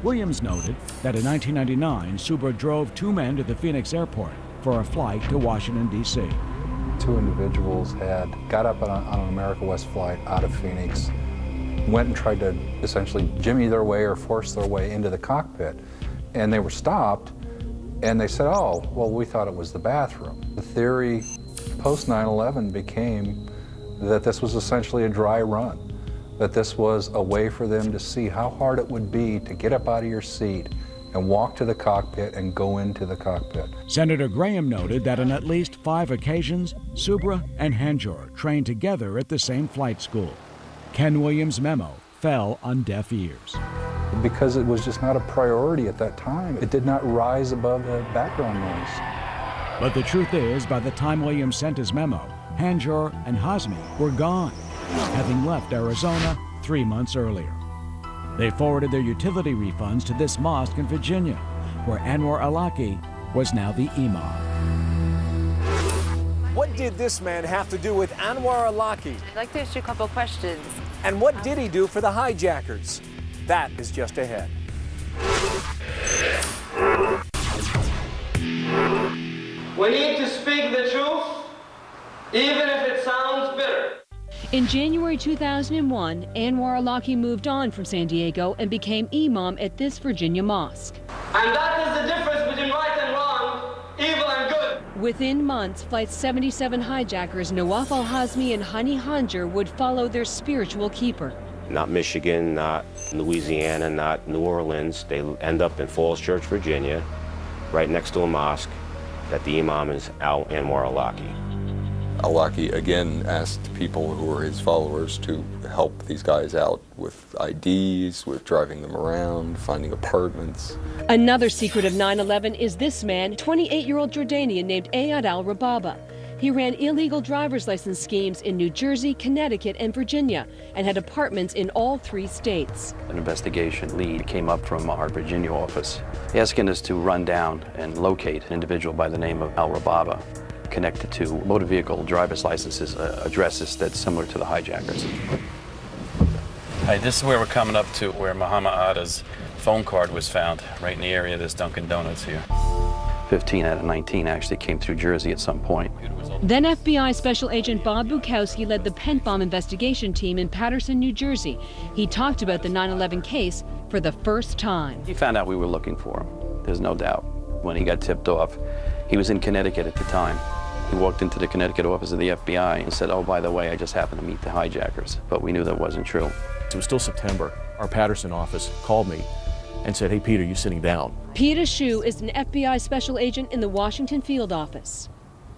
Williams noted that in 1999, Subra drove two men to the Phoenix airport for a flight to Washington, D.C. Two individuals had got up on an America West flight out of Phoenix, went and tried to essentially jimmy their way or force their way into the cockpit. And they were stopped, and they said, oh, well, we thought it was the bathroom. The theory post 9/11 became that this was essentially a dry run, that this was a way for them to see how hard it would be to get up out of your seat and walk to the cockpit and go into the cockpit. Senator Graham noted that on at least 5 occasions, Subra and Hanjor trained together at the same flight school. Ken Williams' memo fell on deaf ears. Because it was just not a priority at that time. It did not rise above the background noise. But the truth is, by the time Williams sent his memo, Hanjor and Hazmi were gone, having left Arizona 3 months earlier. They forwarded their utility refunds to this mosque in Virginia, where Anwar Alaki was now the imam. What did this man have to do with Anwar Alaki? I'd like to ask you a couple questions. And what did he do for the hijackers? That is just ahead. We need to speak the truth, even if it sounds bitter. In January 2001, Anwar Alaki moved on from San Diego and became imam at this Virginia mosque. And that is the difference between right and wrong, evil and good. Within months, Flight 77 hijackers Nawaf al-Hazmi and Hani Hanjor would follow their spiritual keeper. Not Michigan, not Louisiana, not New Orleans. They end up in Falls Church, Virginia, right next to a mosque that the imam is Anwar Alaki. Alaki again asked people who were his followers to help these guys out with IDs, with driving them around, finding apartments. Another secret of 9/11 is this man, 28-year-old Jordanian named Ayad al-Rababa. He ran illegal driver's license schemes in New Jersey, Connecticut, and Virginia, and had apartments in all 3 states. An investigation lead came up from our Virginia office, asking us to run down and locate an individual by the name of al-Rababa, connected to motor vehicle driver's licenses addresses that's similar to the hijackers. Hi, this is where we're coming up to where Muhammad Atta's phone card was found, right in the area of this Dunkin' Donuts here. 15 out of 19 actually came through Jersey at some point. Then FBI Special Agent Bob Bukowski led the Pent Bomb investigation team in Paterson, New Jersey. He talked about the 9/11 case for the first time. He found out we were looking for him, there's no doubt. When he got tipped off, he was in Connecticut at the time. He walked into the Connecticut office of the FBI and said, oh, by the way, I just happened to meet the hijackers. But we knew that wasn't true. It was still September. Our Paterson office called me and said, hey, Peter, you sitting down? Peter Shue is an FBI special agent in the Washington field office.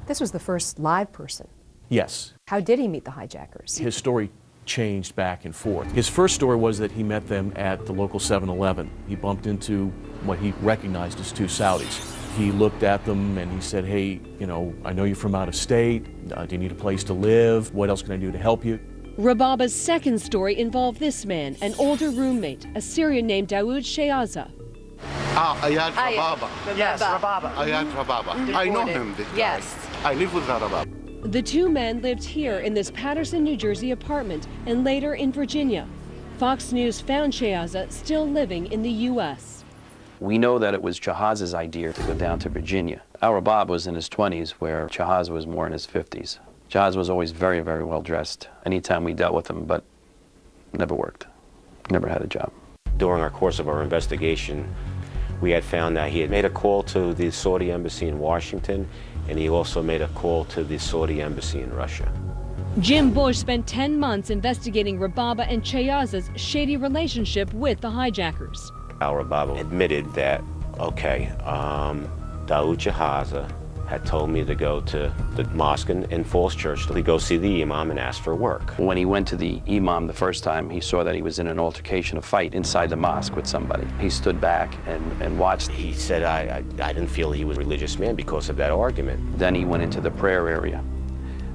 This was the first live person. Yes. How did he meet the hijackers? His story changed back and forth. His first story was that he met them at the local 7-Eleven. He bumped into what he recognized as 2 Saudis. He looked at them and he said, hey, you know, I know you're from out of state. Do you need a place to live? What else can I do to help you? Rababa's second story involved this man, an older roommate, a Syrian named Dawood Sheaza. Ayad Rababa. Yes, Rababa. Ayad Rababa. I know him, this guy. Yes. I live with Rababa. The 2 men lived here in this Paterson, New Jersey apartment and later in Virginia. Fox News found Sheaza still living in the U.S. We know that it was Chahaz's idea to go down to Virginia. Al-Rabab was in his 20s, where Chahaz was more in his 50s. Chahaz was always very, very well dressed anytime we dealt with him, but never worked, never had a job. During our course of our investigation, we had found that he had made a call to the Saudi embassy in Washington, and he also made a call to the Saudi embassy in Russia. Jim Bush spent 10 months investigating Rababa and Sheaza's shady relationship with the hijackers. Al-Rababa admitted that, okay, Dawood Sheaza had told me to go to the mosque in Falls Church to go see the imam and ask for work. When he went to the imam the first time, he saw that he was in an altercation, a fight inside the mosque with somebody. He stood back and watched. He said, I didn't feel he was a religious man because of that argument. Then he went into the prayer area,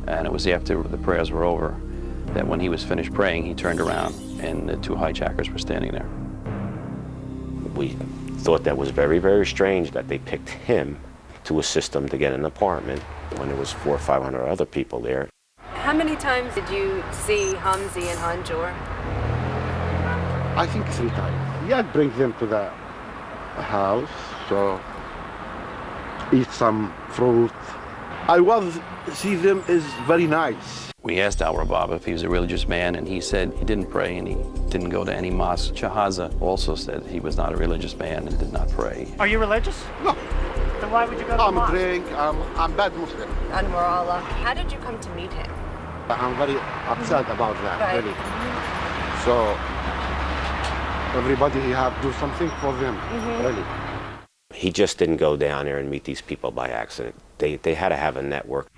and it was after the prayers were over that when he was finished praying, he turned around and the 2 hijackers were standing there. We thought that was very, very strange that they picked him to assist them to get an apartment when there was 400 or 500 other people there. How many times did you see Hamzi and Hanjor? I think 3 times. Yeah, bring them to the house, so eat some fruit. I was see them is very nice. We asked al-Rababa if he was a religious man, and he said he didn't pray and he didn't go to any mosque. Shahaza also said he was not a religious man and did not pray. Are you religious? No. Then why would you go to the mosque? I'm bad Muslim. Anwar Allah. How did you come to meet him? I'm very upset about that, Right. really. So everybody have to do something for them, really. He just didn't go down there and meet these people by accident. They had to have a network.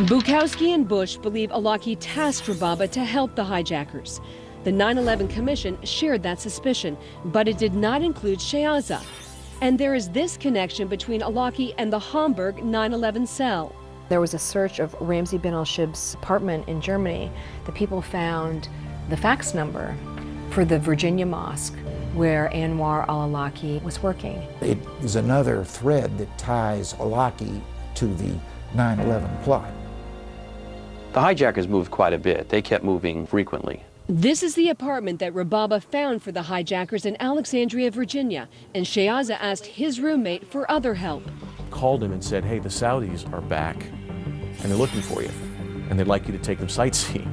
Bukowski and Bush believe Alaki tasked Rababa to help the hijackers. The 9/11 Commission shared that suspicion, but it did not include Shayaza. And there is this connection between Alaki and the Hamburg 9/11 cell. There was a search of Ramzi bin al-Shib's apartment in Germany. The people found the fax number for the Virginia mosque where Anwar al-Awlaki was working. It is another thread that ties Awlaki to the 9/11 plot. The hijackers moved quite a bit. They kept moving frequently. This is the apartment that Rababa found for the hijackers in Alexandria, Virginia, and Shayaza asked his roommate for other help. Called him and said, hey, the Saudis are back and they're looking for you and they'd like you to take them sightseeing.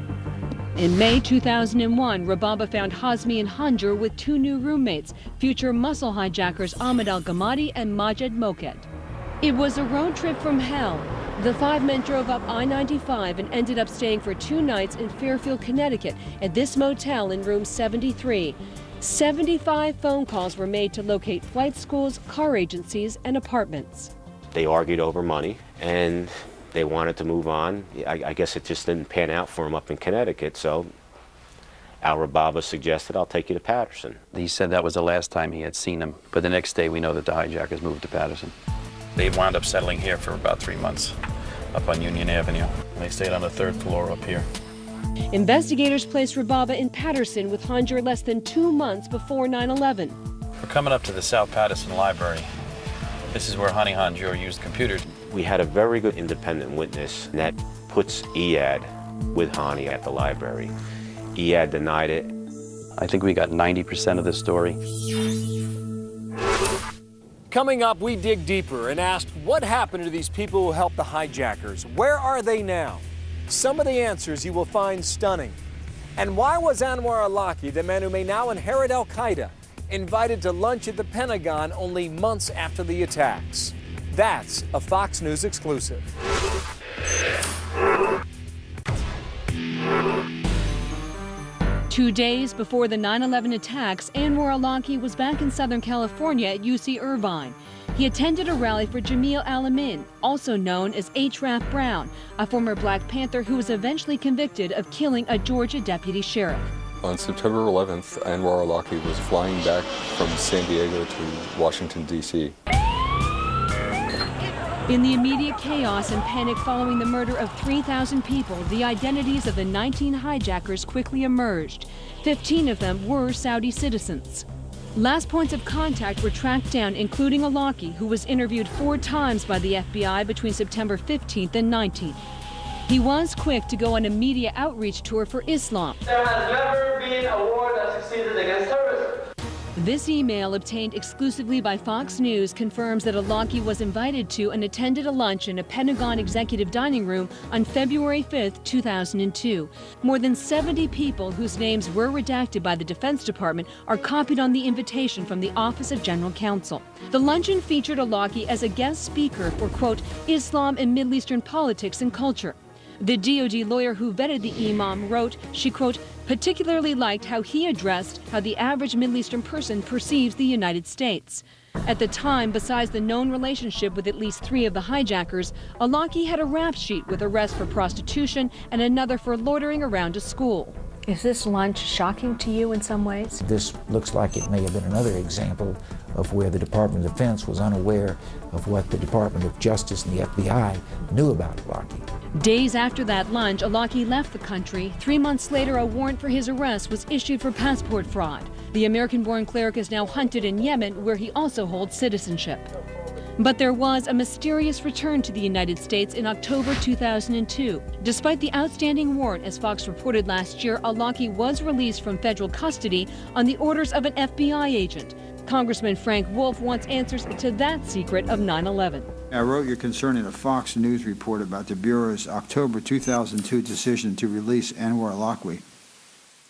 In May 2001, Rababa found Hazmi and Hanjur with two new roommates, future muscle hijackers Ahmed al-Ghamadi and Majed Moked. It was a road trip from hell. The five men drove up I-95 and ended up staying for 2 nights in Fairfield, Connecticut at this motel in room 73. 75 phone calls were made to locate flight schools, car agencies, and apartments. They argued over money and they wanted to move on. I guess it just didn't pan out for them up in Connecticut, so al-Rababa suggested, I'll take you to Patterson. He said that was the last time he had seen him, but the next day we know that the hijackers moved to Patterson. They wound up settling here for about 3 months, up on Union Avenue. They stayed on the 3rd floor up here. Investigators placed Rababa in Patterson with Hanjur less than 2 months before 9/11. We're coming up to the South Patterson Library. This is where Hani Hanjur used computers. We had a very good independent witness, and that puts Iyad with Hani at the library. Iyad denied it. I think we got 90% of the story. Coming up, we dig deeper and ask what happened to these people who helped the hijackers. Where are they now? Some of the answers you will find stunning. And why was Anwar al-Awlaki, the man who may now inherit al-Qaeda, invited to lunch at the Pentagon only months after the attacks? That's a Fox News exclusive. Two days before the 9/11 attacks, Anwar al-Awlaki was back in Southern California at UC Irvine. He attended a rally for Jamil al-Amin, also known as H. Rap Brown, a former Black Panther who was eventually convicted of killing a Georgia deputy sheriff. On September 11th, Anwar al-Awlaki was flying back from San Diego to Washington, D.C. In the immediate chaos and panic following the murder of 3,000 people, the identities of the 19 hijackers quickly emerged. 15 of them were Saudi citizens. Last points of contact were tracked down, including al-Awlaki, who was interviewed 4 times by the FBI between September 15th and 19th. He was quick to go on a media outreach tour for Islam. There has never been a war that succeeded against terrorism. This email, obtained exclusively by Fox News, confirms that al-Awlaki was invited to and attended a lunch in a Pentagon executive dining room on February 5, 2002. More than 70 people whose names were redacted by the Defense Department are copied on the invitation from the Office of General Counsel. The luncheon featured al-Awlaki as a guest speaker for, quote, Islam and Middle Eastern politics and culture. The DOD lawyer who vetted the imam wrote she, quote, particularly liked how he addressed how the average Middle Eastern person perceives the United States. At the time, besides the known relationship with at least 3 of the hijackers, al-Awlaki had a rap sheet with arrests for prostitution and another for loitering around a school. Is this lunch shocking to you in some ways? This looks like it may have been another example of where the Department of Defense was unaware of what the Department of Justice and the FBI knew about al-Awlaki. Days after that lunch, al-Awlaki left the country. 3 months later, a warrant for his arrest was issued for passport fraud. The American-born cleric is now hunted in Yemen, where he also holds citizenship. But there was a mysterious return to the United States in October 2002. Despite the outstanding warrant, as Fox reported last year, Al-Awlaki was released from federal custody on the orders of an FBI agent. Congressman Frank Wolf wants answers to that secret of 9/11. I wrote your concern in a Fox News report about the Bureau's October 2002 decision to release Anwar Al-Awlaki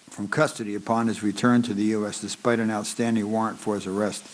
from custody upon his return to the U.S. despite an outstanding warrant for his arrest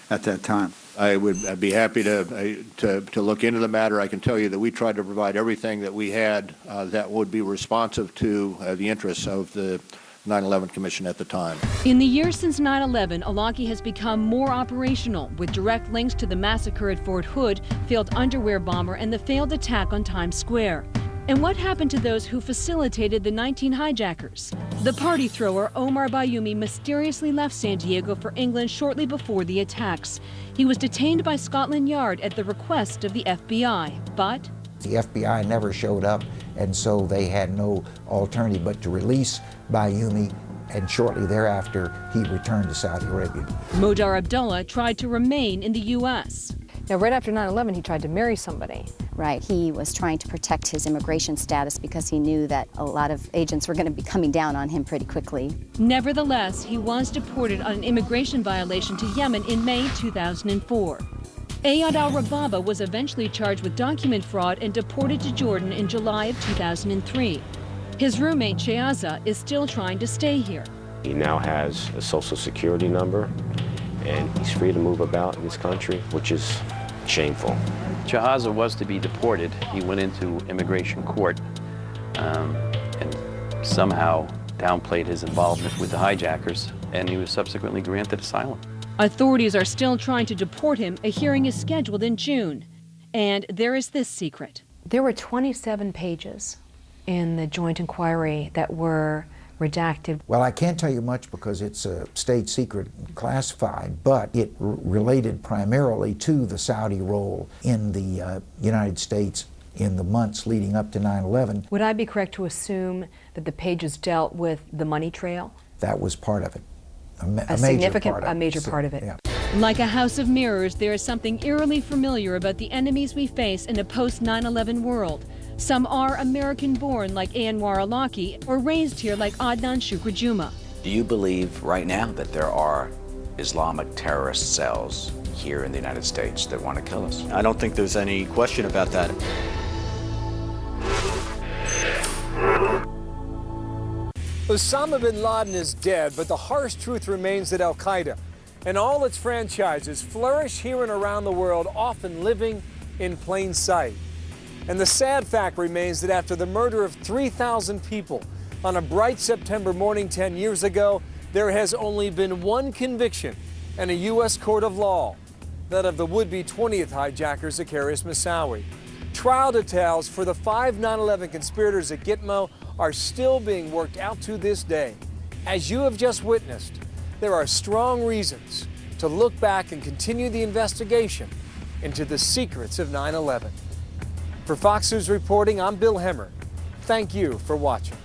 at that time. I'd be happy to look into the matter. I can tell you that we tried to provide everything that we had that would be responsive to the interests of the 9/11 Commission at the time. In the years since 9/11, Al-Awlaki has become more operational, with direct links to the massacre at Fort Hood, failed underwear bomber, and the failed attack on Times Square. And what happened to those who facilitated the 19 hijackers? The party thrower Omar Bayoumi mysteriously left San Diego for England shortly before the attacks. He was detained by Scotland Yard at the request of the FBI, but the FBI never showed up, and so they had no alternative but to release Bayoumi, and shortly thereafter he returned to Saudi Arabia. Modar Abdullah tried to remain in the U.S. Now, right after 9/11, he tried to marry somebody. Right. He was trying to protect his immigration status because he knew that a lot of agents were going to be coming down on him pretty quickly. Nevertheless, he was deported on an immigration violation to Yemen in May 2004. Ayad al-Rababa was eventually charged with document fraud and deported to Jordan in July of 2003. His roommate, Shayaza, is still trying to stay here. He now has a social security number, and he's free to move about in this country, which is shameful. Shahaza was to be deported. He went into immigration court and somehow downplayed his involvement with the hijackers, and he was subsequently granted asylum. Authorities are still trying to deport him. A hearing is scheduled in June. And there is this secret. There were 27 pages in the joint inquiry that were redacted. Well, I can't tell you much because it's a state secret, classified, but it related primarily to the Saudi role in the United States in the months leading up to 9/11. Would I be correct to assume that the pages dealt with the money trail? That was part of it. A major part of it. Yeah. Like a house of mirrors, there is something eerily familiar about the enemies we face in a post-9/11 world. Some are American-born like Anwar Al-Awlaki or raised here like Adnan Shukrajuma. Do you believe right now that there are Islamic terrorist cells here in the United States that want to kill us? I don't think there's any question about that. Osama bin Laden is dead, but the harsh truth remains that Al-Qaeda and all its franchises flourish here and around the world, often living in plain sight. And the sad fact remains that after the murder of 3,000 people on a bright September morning 10 years ago, there has only been one conviction in a U.S. court of law, that of the would-be 20th hijacker, Zacarias Moussaoui. Trial details for the 5 9/11 conspirators at Gitmo are still being worked out to this day. As you have just witnessed, there are strong reasons to look back and continue the investigation into the secrets of 9/11. For Fox News Reporting, I'm Bill Hemmer. Thank you for watching.